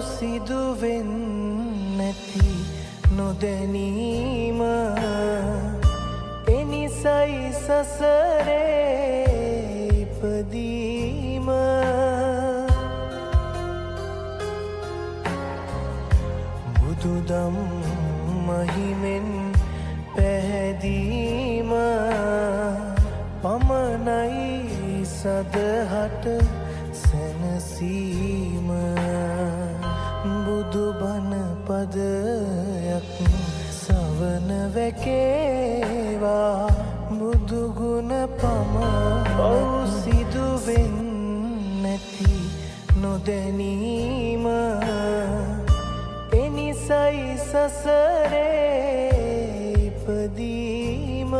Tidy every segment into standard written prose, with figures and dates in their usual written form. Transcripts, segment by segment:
සිදුවෙන් නැති නොදැනීම එනිසයි සසරේ ඉපදීම බුදුදම් මහිමෙන් පැහැදීම පමණයි සදහට සැනසීම බුදුබණ පදයක් සවන වැකේවා බුදුගුණ පමණ සිදුවෙන් නැති නොදැනීම එනිසයි සසරේ ඉපදීම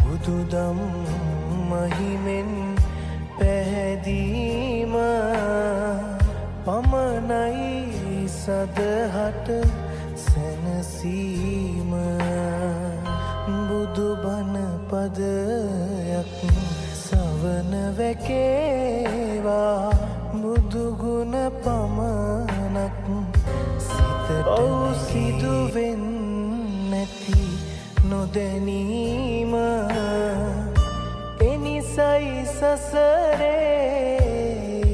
බුදුදම් මහිමෙන් පැහැදීම පමණයි සදහට සැනසීම බුදුබණ පදයක් සවන වැකේවා බුදුගුණ පමණක් සිතට සිදුවෙන් නැති නොදැනීම එනිසයි සසරේ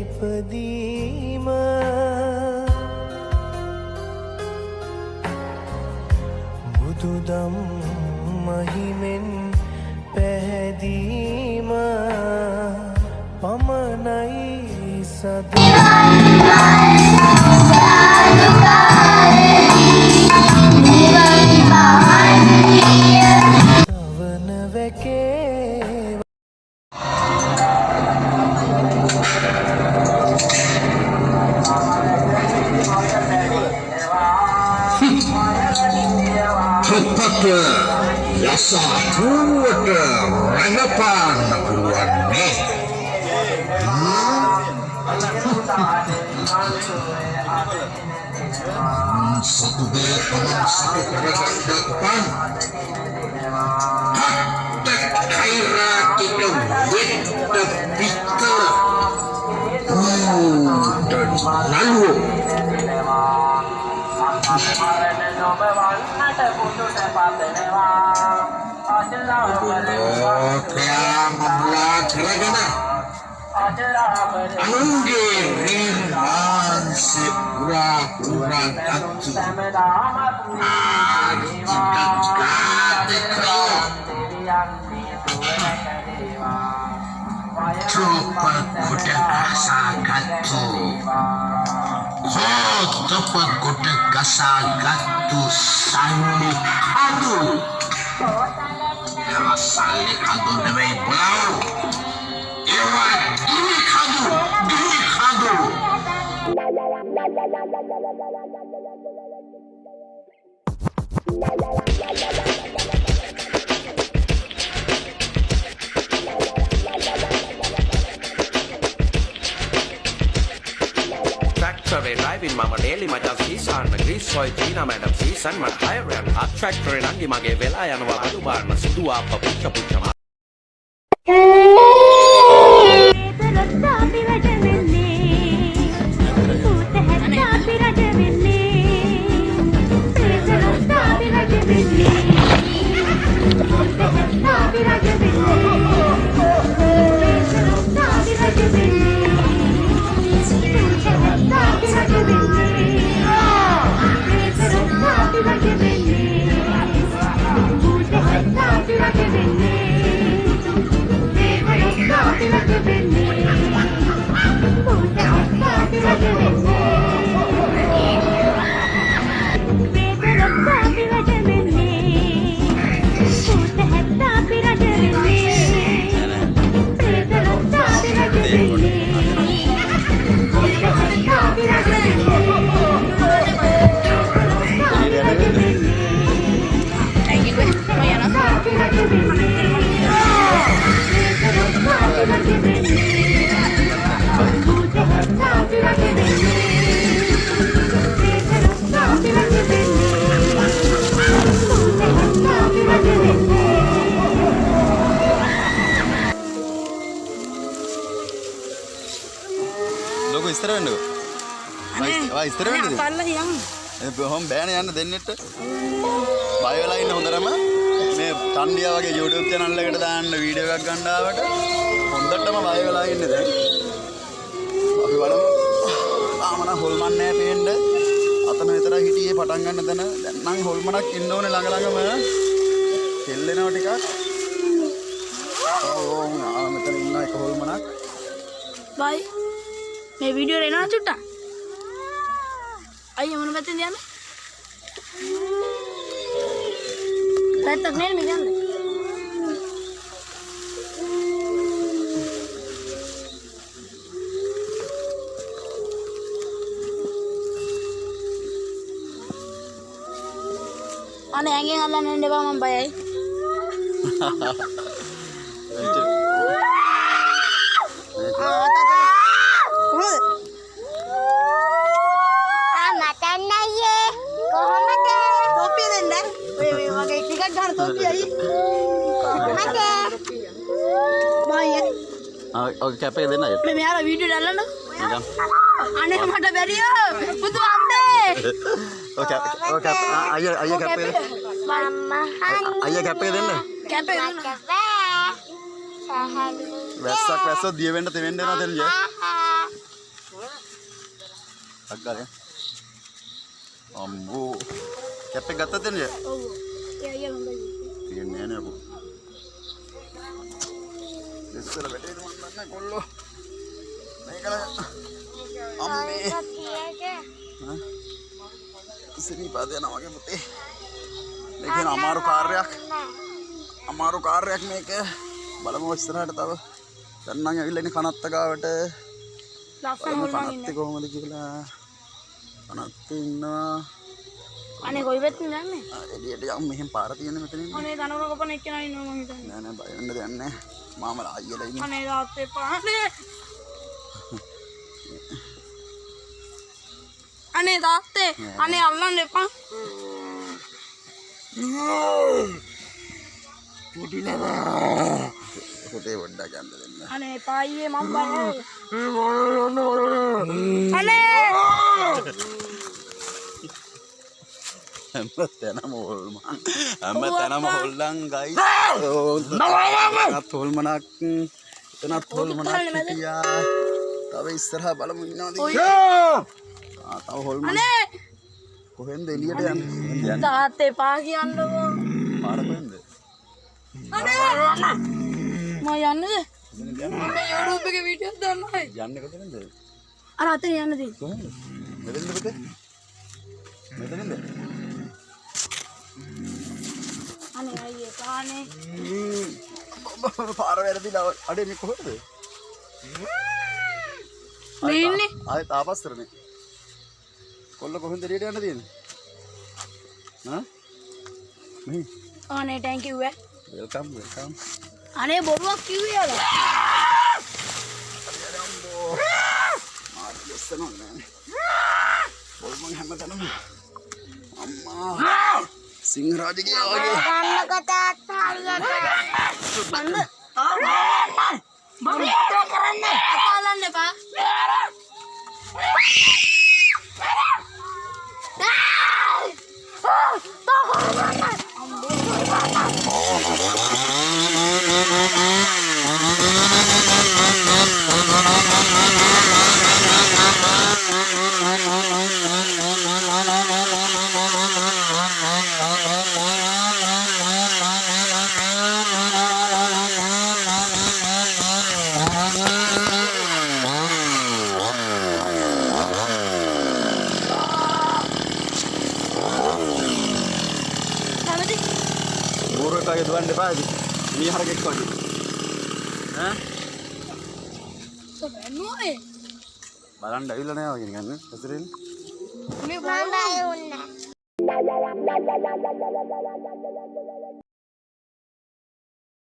ඉපදීම බුදුදම් මහිමෙන් පැහැදීම පමණයි සවන වැකේ Yasa tuwat ranapan keluar ni. Satu berat panas satu kerajaan depan. Hatta khairat kita wet terpika. Dan lalu. Kaya membuat keragana Angge ringan si pura-pura katu Jika-jika Cepat kuda kasa katu Cepat kuda kasa katu Sani kadu Sani kadu namai pulau Ewa dini kadu Tractor driving mama daily macam season grease soy Gina madam season man hire and hot tractor nanti mage vela yanwa baru bar sudu apa pucha Like ඉස්තර වෙන්නකෝ. වා ඉස්තර වෙන්නද? අතල්ලා යමු. කොහොම බෑනේ යන්න දෙන්නෙට. බය වෙලා ඉන්න හොඳටම මේ තණ්ඩියා වගේ YouTube channel එකට දාන්න වීඩියෝ එකක් ගන්න ආවට හොඳටම බය වෙලා ඉන්නේ දැන්. අපි බලමු. ආමන හොල්මන් නෑ පේන්න. අතන විතර හිටියේ පටන් ගන්න තැන දැන් නම් හොල්මනක් ඉන්න ඕනේ ළඟ ළඟම. කෙල්ලෙනවා ටිකක්. ඕ මෙතන ඉන්න එක හොල්මනක්. බයි. මේ වීඩියෝ එක එනවා චුට්ටක්. අයියා මොන පැත්තෙන්ද යන්නේ? පැත්තක් නේද මේ යන්නේ? අනේ ඇඟෙන් අල්ලන්න යන්න එපා මම බයයි. ඔය කැපේ දෙන්න අය. මේ මෙයාලා වීඩියෝ දාන්න. අනේ මට බැරියෝ. පුතු අම්මේ. ඔය කැප අයියා කැපේ. අයියා කැපේ දෙන්න. කැපේ දුන්න. වැස්සක් දිය වෙන්න තෙවෙන්න යනවා දෙන්න. අග්ගාලේ. අම්බෝ. කැපේ ගත්තා දෙන්න. ඔව්. අයියා හොඳයි. තියන්නේ නෑ අපෝ. ඉස්සර වැටේද මන් දන්නේ කොල්ලෝ. මේකල අම්මේ. ඉස්සරි පාදේ යනවා වගේ පුතේ. මේක අමාරු කාර්යයක් මේක. බලමු ඉස්සරහට තව. දැන් නම් ඇවිල්ලා ඉන්නේ කනත්ත ගාවට. ලස්සන හොල්මන් ඉන්න. කනත්ත කොහමද කියලා. කනත්ත ඉන්නවා. අනේ කොයි පැත්තෙන්ද යන්නේ? එළියට යමු මෙහෙන් පාර තියෙන මෙතනින්. අනේ දනවර කපන එක්කෙනා ඉන්නවා මම හිතන්නේ. නෑ නෑ බය වෙන්න දෙයක් නෑ. මාමලා අයියලා ඉන්නේ. අනේ තාත්තේ පානේ. අනේ තාත්තේ අනේ අල්ලන්න එපා. පොඩේ වඩා ගන්න දෙන්න. අනේ පායියේ මම බයයි. අනේ හැමතැනම හොල්මන්. හැමතැනම හොල්ලන් ගයිස්. හොල්මනක්. එතනත් හොල්මනක් හිටියා. තව ඉස්සරහා බලමු ඉන්නවද කියලා. තව හොල්මන්. අනේ කොහෙන්ද එළියට යන්නේ? තාත්තේ පා කියන්නකෝ. පාර කොහෙන්ද? අනේ මම යන්නද? මම YouTube එකේ වීඩියෝ දාන්නයි. යන්නේ කොතනද? අර අතේ යන්න දෙන්න. කොහෙන්ද? මෙතනද පුතේ? මෙතනද? අනේ අයියේ පානේ. පාර වැරදිලා අඩේ මේ කොහෙද? මේ ඉන්නේ. ආයෙත් ආපස්සරනේ. කොල්ල කොහෙන්ද එළියට යන්න තියෙන්නේ? හා? මේ අනේ thank you වෙල්කම්. අනේ බොරුවක් කිව්වේ යාලා. මාත් ලස්සනක් නෑ. බොල්මන් හැමතැනම. අම්මා. සිංහරාජගේ වගේ. ගන්නක තාත්තා අල්ලන්න. මම කරන්නේ. අතාලන්න එපා. බෝරටගේ දුවන්න එපා ඉතින්. මීහරකෙක් වගේ. ඈ? සොබනෝේ. බලන්න ඇවිල්ලා නෑ වගේ නිකන් ඇතුලෙන්. මේ බෝරුයි උන්නේ.